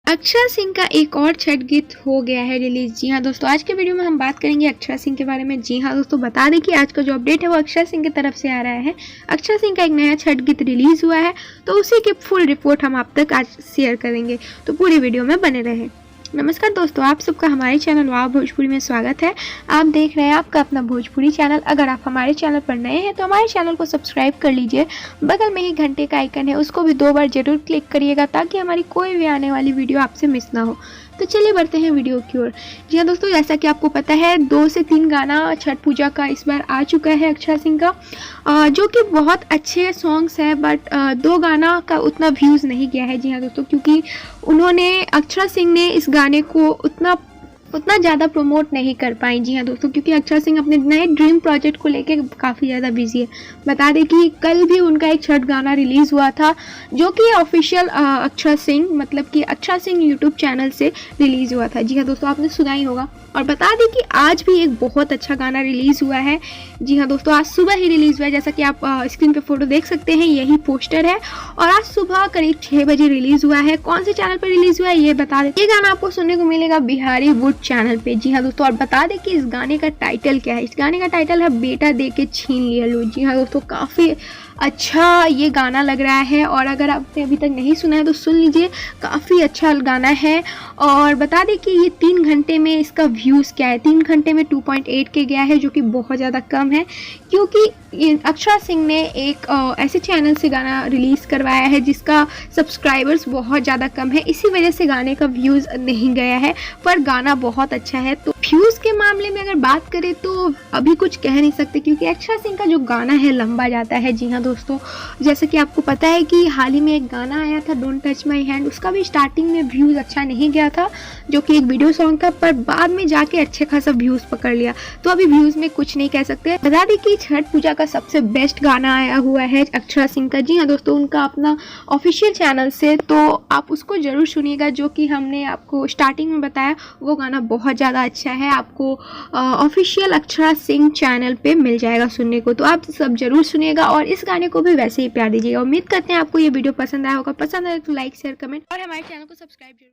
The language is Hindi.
अक्षरा सिंह का एक और छठ गीत हो गया है रिलीज। जी हाँ दोस्तों, आज के वीडियो में हम बात करेंगे अक्षरा सिंह के बारे में। जी हाँ दोस्तों, बता दें कि आज का जो अपडेट है वो अक्षरा सिंह की तरफ से आ रहा है। अक्षरा सिंह का एक नया छठ गीत रिलीज हुआ है, तो उसी की फुल रिपोर्ट हम आप तक आज शेयर करेंगे, तो पूरी वीडियो में बने रहें। नमस्कार दोस्तों, आप सबका हमारे चैनल वाव भोजपुरी में स्वागत है। आप देख रहे हैं आपका अपना भोजपुरी चैनल। अगर आप हमारे चैनल पर नए हैं तो हमारे चैनल को सब्सक्राइब कर लीजिए। बगल में ही घंटे का आइकन है, उसको भी 2 बार जरूर क्लिक करिएगा ताकि हमारी कोई भी आने वाली वीडियो आपसे मिस ना हो। तो चलिए बढ़ते हैं वीडियो की ओर। जी हाँ दोस्तों, जैसा कि आपको पता है 2 से 3 गाना छठ पूजा का इस बार आ चुका है अक्षरा सिंह का, जो कि बहुत अच्छे सॉन्ग्स हैं, बट 2 गाना का उतना व्यूज़ नहीं गया है। जी हाँ दोस्तों, क्योंकि उन्होंने अक्षरा सिंह ने इस गाने को उतना ज़्यादा प्रमोट नहीं कर पाई। जी हाँ दोस्तों, क्योंकि अक्षरा सिंह अपने नए ड्रीम प्रोजेक्ट को लेके काफ़ी ज़्यादा बिजी है। बता दें कि कल भी उनका एक छठ गाना रिलीज़ हुआ था, जो कि ऑफिशियल अक्षरा सिंह मतलब कि अक्षरा सिंह यूट्यूब चैनल से रिलीज़ हुआ था। जी हाँ दोस्तों, आपने सुना ही होगा। और बता दें कि आज भी एक बहुत अच्छा गाना रिलीज़ हुआ है। जी हाँ दोस्तों, आज सुबह ही रिलीज़ हुआ है। जैसा कि आप स्क्रीन पे फोटो देख सकते हैं, यही पोस्टर है। और आज सुबह करीब 6 बजे रिलीज़ हुआ है। कौन से चैनल पर रिलीज़ हुआ है ये बता दें। ये गाना आपको सुनने को मिलेगा बिहारी वुड चैनल पे। जी हाँ दोस्तों, और बता दें कि इस गाने का टाइटल क्या है। इस गाने का टाइटल है बेटा दे के छीन लिया लो। जी हाँ दोस्तों, काफ़ी अच्छा ये गाना लग रहा है, और अगर आपने अभी तक नहीं सुना है तो सुन लीजिए, काफ़ी अच्छा गाना है। और बता दें कि ये 3 घंटे में इसका व्यूज़ क्या है। 3 घंटे में 2.8 के गया है, जो कि बहुत ज़्यादा कम है, क्योंकि अक्षरा सिंह ने एक ऐसे चैनल से गाना रिलीज़ करवाया है जिसका सब्सक्राइबर्स बहुत ज़्यादा कम है, इसी वजह से गाने का व्यूज़ नहीं गया है। पर गाना बहुत अच्छा है। तो व्यूज़ के मामले में अगर बात करें तो अभी कुछ कह नहीं सकते, क्योंकि अक्षरा सिंह का जो गाना है लंबा जाता है। जी हाँ दोस्तों, जैसे कि आपको पता है कि हाल ही में एक गाना आया था डोंट टच माई हैंड, उसका भी स्टार्टिंग में व्यूज़ अच्छा नहीं गया था, जो कि एक वीडियो सॉन्ग था, पर बाद में जाके अच्छे खासा व्यूज़ पकड़ लिया। तो अभी व्यूज़ में कुछ नहीं कह सकते। बता दें कि छठ पूजा का सबसे बेस्ट गाना आया हुआ है अक्षरा सिंह का। जी हाँ दोस्तों, उनका अपना ऑफिशियल चैनल से, तो आप उसको ज़रूर सुनिएगा। जो कि हमने आपको स्टार्टिंग में बताया, वो गाना बहुत ज़्यादा अच्छा है। आपको ऑफिशियल अक्षरा सिंह चैनल पे मिल जाएगा सुनने को, तो आप सब ज़रूर सुनिएगा और इस गाने को भी वैसे ही प्यार दीजिएगा। उम्मीद करते हैं आपको ये वीडियो पसंद आया होगा। पसंद आए तो लाइक शेयर कमेंट और हमारे चैनल को सब्सक्राइब जरूर।